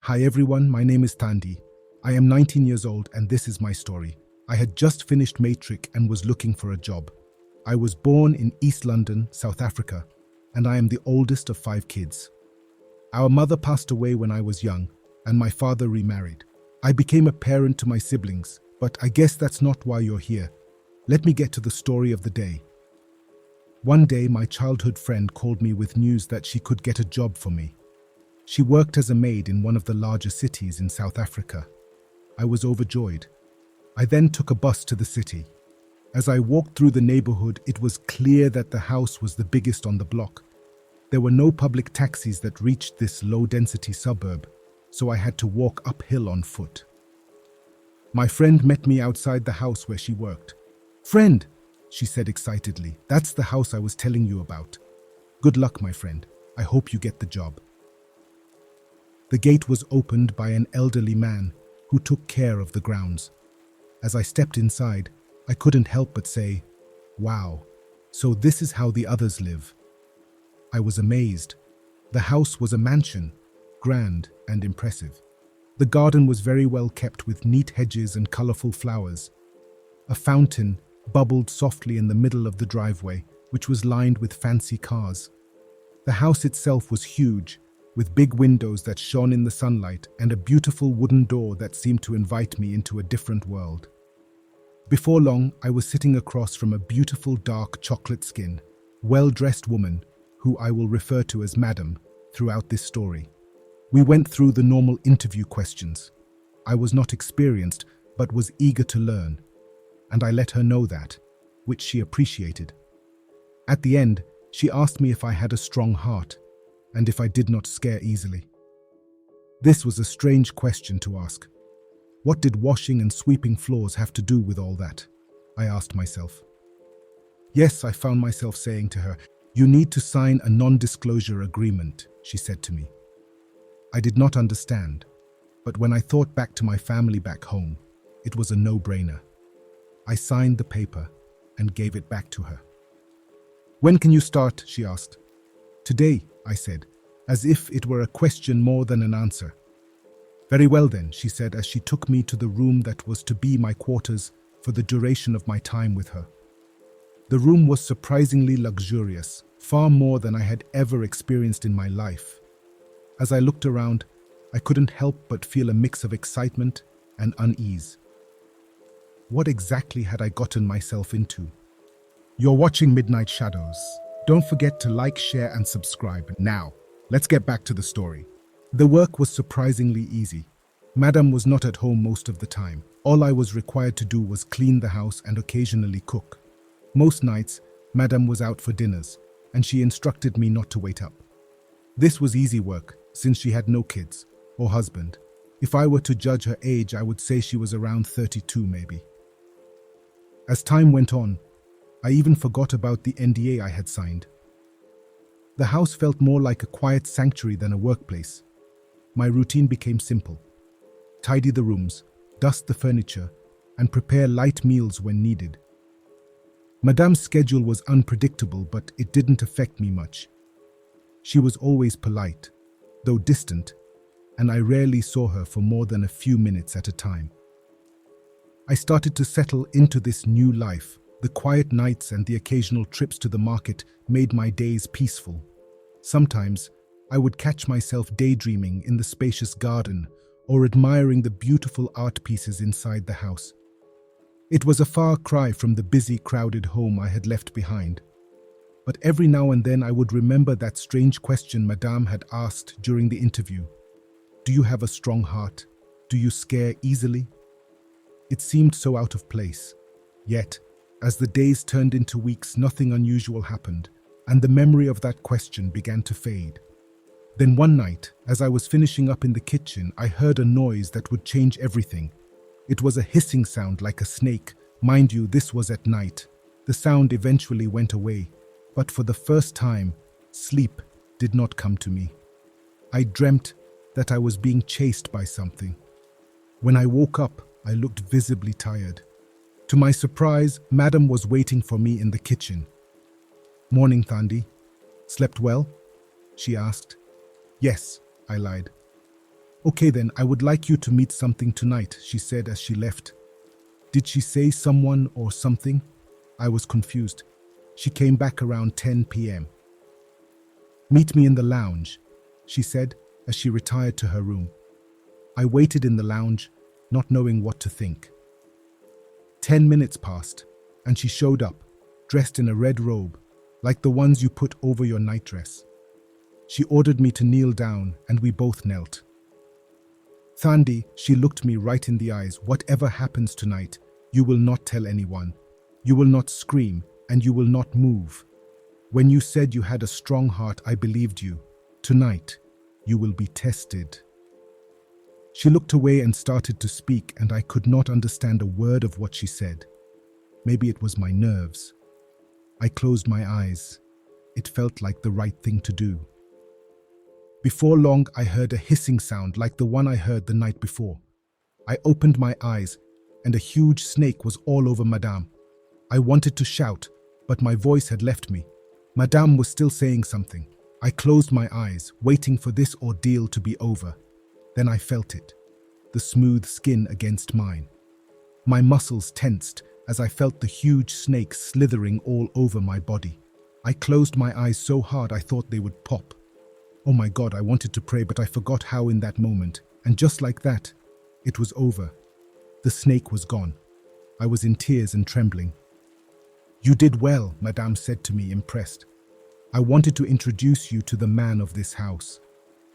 Hi everyone, my name is Thandi. I am 19 years old and this is my story. I had just finished matric and was looking for a job. I was born in East London, South Africa, and I am the oldest of 5 kids. Our mother passed away when I was young, and my father remarried. I became a parent to my siblings, but I guess that's not why you're here. Let me get to the story of the day. One day, my childhood friend called me with news that she could get a job for me. She worked as a maid in one of the larger cities in South Africa. I was overjoyed. I then took a bus to the city. As I walked through the neighborhood, it was clear that the house was the biggest on the block. There were no public taxis that reached this low-density suburb, so I had to walk uphill on foot. My friend met me outside the house where she worked. "Friend," she said excitedly, "that's the house I was telling you about. Good luck, my friend. I hope you get the job." The gate was opened by an elderly man who took care of the grounds. As I stepped inside, I couldn't help but say, "Wow, so this is how the others live." I was amazed. The house was a mansion, grand and impressive. The garden was very well kept with neat hedges and colorful flowers. A fountain bubbled softly in the middle of the driveway, which was lined with fancy cars. The house itself was huge, with big windows that shone in the sunlight and a beautiful wooden door that seemed to invite me into a different world. Before long, I was sitting across from a beautiful dark chocolate-skinned, well-dressed woman who I will refer to as Madam throughout this story. We went through the normal interview questions. I was not experienced, but was eager to learn, and I let her know that, which she appreciated. At the end, she asked me if I had a strong heart, and if I did not scare easily. This was a strange question to ask. What did washing and sweeping floors have to do with all that? I asked myself. Yes, I found myself saying to her, "You need to sign a non-disclosure agreement," she said to me. I did not understand, but when I thought back to my family back home, it was a no-brainer. I signed the paper and gave it back to her. "When can you start?" she asked. "Today," I said, as if it were a question more than an answer. "Very well then," she said as she took me to the room that was to be my quarters for the duration of my time with her. The room was surprisingly luxurious, far more than I had ever experienced in my life. As I looked around, I couldn't help but feel a mix of excitement and unease. What exactly had I gotten myself into? You're watching Midnight Shadows. Don't forget to like, share, and subscribe. Now, let's get back to the story. The work was surprisingly easy. Madam was not at home most of the time. All I was required to do was clean the house and occasionally cook. Most nights, Madam was out for dinners, and she instructed me not to wait up. This was easy work, since she had no kids or husband. If I were to judge her age, I would say she was around 32 maybe. As time went on, I even forgot about the NDA I had signed. The house felt more like a quiet sanctuary than a workplace. My routine became simple. Tidy the rooms, dust the furniture, and prepare light meals when needed. Madame's schedule was unpredictable, but it didn't affect me much. She was always polite, though distant, and I rarely saw her for more than a few minutes at a time. I started to settle into this new life. The quiet nights and the occasional trips to the market made my days peaceful. Sometimes, I would catch myself daydreaming in the spacious garden or admiring the beautiful art pieces inside the house. It was a far cry from the busy, crowded home I had left behind. But every now and then I would remember that strange question Madame had asked during the interview. "Do you have a strong heart? Do you scare easily?" It seemed so out of place. Yet, as the days turned into weeks, nothing unusual happened, and the memory of that question began to fade. Then one night, as I was finishing up in the kitchen, I heard a noise that would change everything. It was a hissing sound like a snake. Mind you, this was at night. The sound eventually went away, but for the first time, sleep did not come to me. I dreamt that I was being chased by something. When I woke up, I looked visibly tired. To my surprise, Madam was waiting for me in the kitchen. "Morning, Thandi. Slept well?" she asked. "Yes," I lied. Okay then, I would like you to meet something tonight, she said as she left. Did she say someone or something? I was confused. She came back around 10 p.m. Meet me in the lounge, she said as she retired to her room. I waited in the lounge, not knowing what to think. 10 minutes passed, and she showed up, dressed in a red robe, like the ones you put over your nightdress. She ordered me to kneel down, and we both knelt. Thandi, she looked me right in the eyes. Whatever happens tonight, you will not tell anyone. You will not scream, and you will not move. When you said you had a strong heart, I believed you. Tonight, you will be tested. She looked away and started to speak, and I could not understand a word of what she said. Maybe it was my nerves. I closed my eyes. It felt like the right thing to do. Before long, I heard a hissing sound like the one I heard the night before. I opened my eyes, and a huge snake was all over Madame. I wanted to shout, but my voice had left me. Madame was still saying something. I closed my eyes, waiting for this ordeal to be over. Then I felt it, the smooth skin against mine. My muscles tensed as I felt the huge snake slithering all over my body. I closed my eyes so hard I thought they would pop. Oh my God, I wanted to pray, but I forgot how in that moment. And just like that, it was over. The snake was gone. I was in tears and trembling. You did well, Madame said to me, impressed. I wanted to introduce you to the man of this house.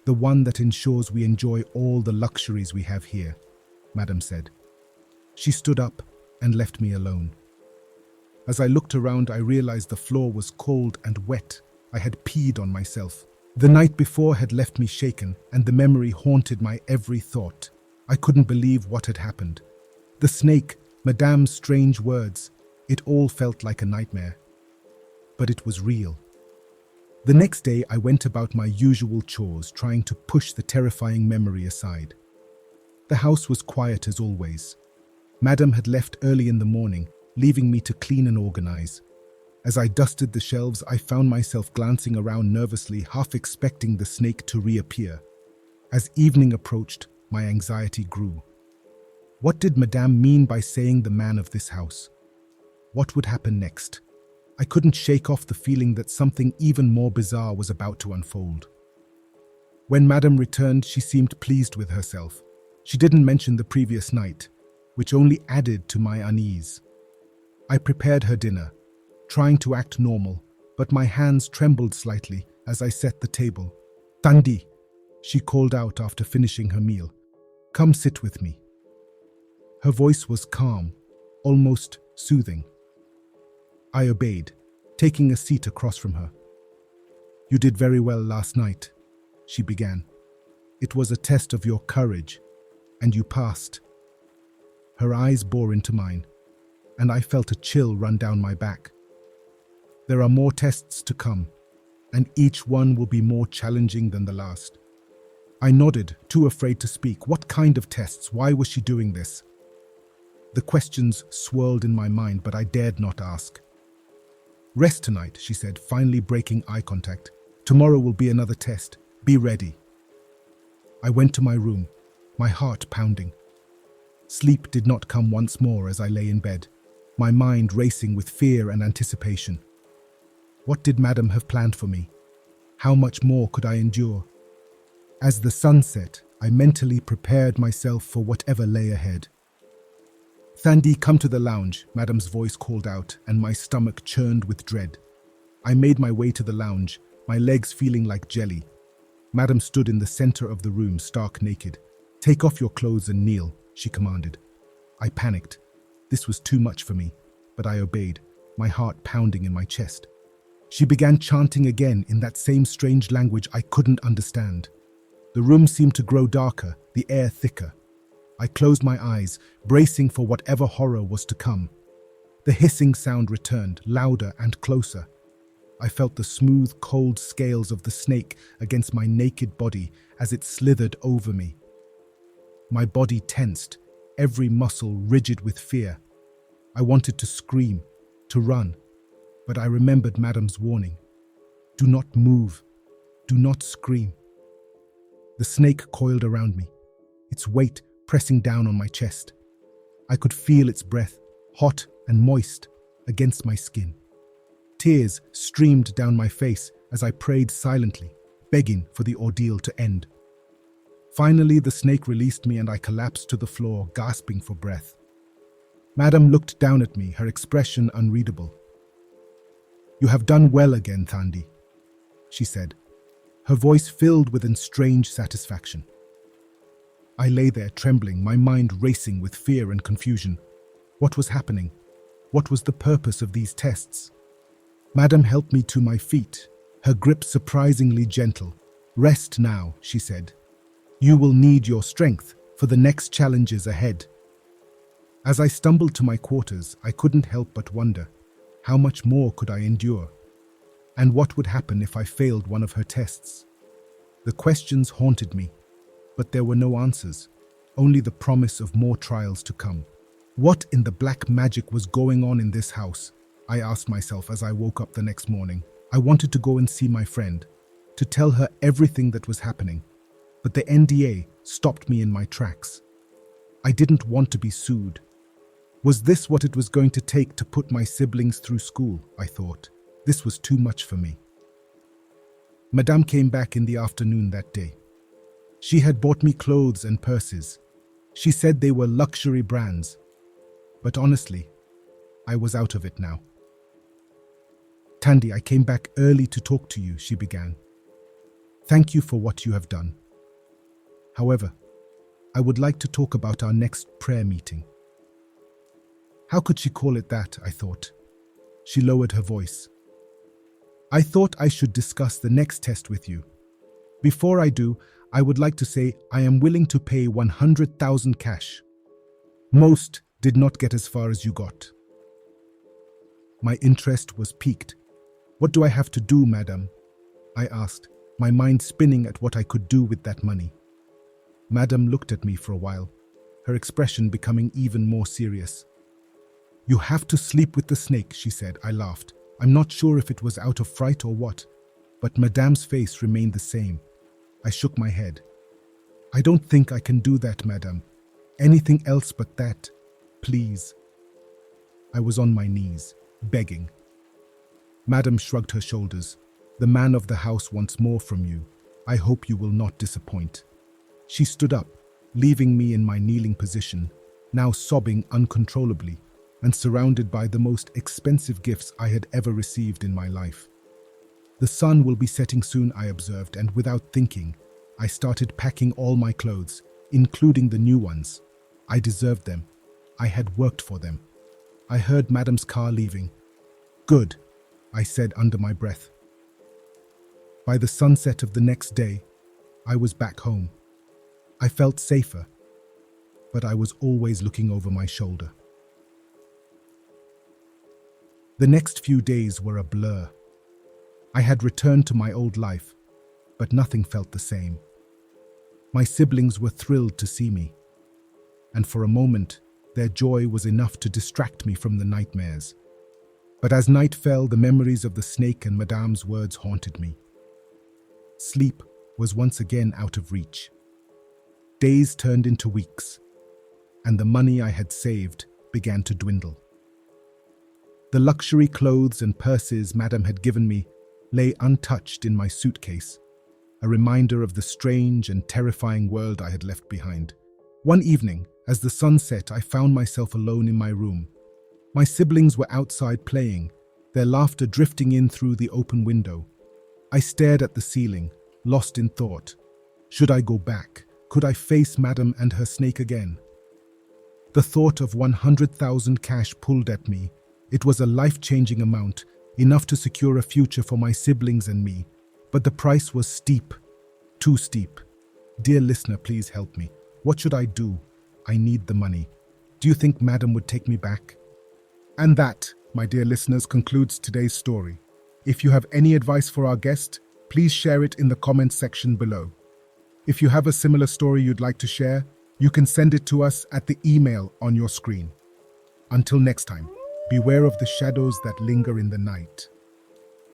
The one that ensures we enjoy all the luxuries we have here, Madame said. She stood up and left me alone. As I looked around, I realized the floor was cold and wet. I had peed on myself. The night before had left me shaken, and the memory haunted my every thought. I couldn't believe what had happened. The snake, Madame's strange words, it all felt like a nightmare. But it was real. The next day, I went about my usual chores, trying to push the terrifying memory aside. The house was quiet as always. Madame had left early in the morning, leaving me to clean and organize. As I dusted the shelves, I found myself glancing around nervously, half expecting the snake to reappear. As evening approached, my anxiety grew. What did Madame mean by saying the man of this house? What would happen next? I couldn't shake off the feeling that something even more bizarre was about to unfold. When Madame returned, she seemed pleased with herself. She didn't mention the previous night, which only added to my unease. I prepared her dinner, trying to act normal, but my hands trembled slightly as I set the table. Thandi, she called out after finishing her meal. Come sit with me. Her voice was calm, almost soothing. I obeyed, taking a seat across from her. You did very well last night, she began. It was a test of your courage, and you passed. Her eyes bore into mine, and I felt a chill run down my back. There are more tests to come, and each one will be more challenging than the last. I nodded, too afraid to speak. What kind of tests? Why was she doing this? The questions swirled in my mind, but I dared not ask. Rest tonight, she said, finally breaking eye contact. Tomorrow will be another test. Be ready. I went to my room, my heart pounding. Sleep did not come once more as I lay in bed, my mind racing with fear and anticipation. What did Madame have planned for me? How much more could I endure? As the sun set, I mentally prepared myself for whatever lay ahead. Thandi, come to the lounge, Madame's voice called out, and my stomach churned with dread. I made my way to the lounge, my legs feeling like jelly. Madame stood in the center of the room, stark naked. Take off your clothes and kneel, she commanded. I panicked. This was too much for me, but I obeyed, my heart pounding in my chest. She began chanting again in that same strange language I couldn't understand. The room seemed to grow darker, the air thicker. I closed my eyes, bracing for whatever horror was to come. The hissing sound returned, louder and closer. I felt the smooth, cold scales of the snake against my naked body as it slithered over me. My body tensed, every muscle rigid with fear. I wanted to scream, to run, but I remembered Madame's warning. Do not move. Do not scream. The snake coiled around me, its weight pressing down on my chest. I could feel its breath, hot and moist, against my skin. Tears streamed down my face as I prayed silently, begging for the ordeal to end. Finally, the snake released me and I collapsed to the floor, gasping for breath. Madam looked down at me, her expression unreadable. "You have done well again, Thandi," she said, her voice filled with a strange satisfaction. I lay there trembling, my mind racing with fear and confusion. What was happening? What was the purpose of these tests? Madam helped me to my feet, her grip surprisingly gentle. "Rest now," she said. "You will need your strength for the next challenges ahead." As I stumbled to my quarters, I couldn't help but wonder, how much more could I endure? And what would happen if I failed one of her tests? The questions haunted me, but there were no answers, only the promise of more trials to come. What in the black magic was going on in this house? I asked myself as I woke up the next morning. I wanted to go and see my friend, to tell her everything that was happening, but the NDA stopped me in my tracks. I didn't want to be sued. Was this what it was going to take to put my siblings through school? I thought. This was too much for me. Madame came back in the afternoon that day. She had bought me clothes and purses. She said they were luxury brands. But honestly, I was out of it now. "Thandi, I came back early to talk to you," she began. "Thank you for what you have done. However, I would like to talk about our next prayer meeting." How could she call it that, I thought. She lowered her voice. "I thought I should discuss the next test with you. Before I do, I would like to say I am willing to pay 100,000 cash. Most did not get as far as you got." My interest was piqued. "What do I have to do, madam?" I asked, my mind spinning at what I could do with that money. Madam looked at me for a while, her expression becoming even more serious. "You have to sleep with the snake," she said. I laughed. I'm not sure if it was out of fright or what, but Madame's face remained the same. I shook my head. "I don't think I can do that, madam. Anything else but that, please." I was on my knees, begging. Madam shrugged her shoulders. "The man of the house wants more from you. I hope you will not disappoint." She stood up, leaving me in my kneeling position, now sobbing uncontrollably, and surrounded by the most expensive gifts I had ever received in my life. "The sun will be setting soon," I observed, and without thinking, I started packing all my clothes, including the new ones. I deserved them. I had worked for them. I heard Madam's car leaving. "Good," I said under my breath. By the sunset of the next day, I was back home. I felt safer, but I was always looking over my shoulder. The next few days were a blur. I had returned to my old life, but nothing felt the same. My siblings were thrilled to see me, and for a moment, their joy was enough to distract me from the nightmares. But as night fell, the memories of the snake and Madame's words haunted me. Sleep was once again out of reach. Days turned into weeks, and the money I had saved began to dwindle. The luxury clothes and purses Madame had given me lay untouched in my suitcase, a reminder of the strange and terrifying world I had left behind. One evening, as the sun set, I found myself alone in my room. My siblings were outside playing, their laughter drifting in through the open window. I stared at the ceiling, lost in thought. Should I go back? Could I face Madame and her snake again? The thought of 100,000 cash pulled at me. It was a life-changing amount, enough to secure a future for my siblings and me. But the price was steep, too steep. Dear listener, please help me. What should I do? I need the money. Do you think Madam would take me back? And that, my dear listeners, concludes today's story. If you have any advice for our guest, please share it in the comments section below. If you have a similar story you'd like to share, you can send it to us at the email on your screen. Until next time, beware of the shadows that linger in the night.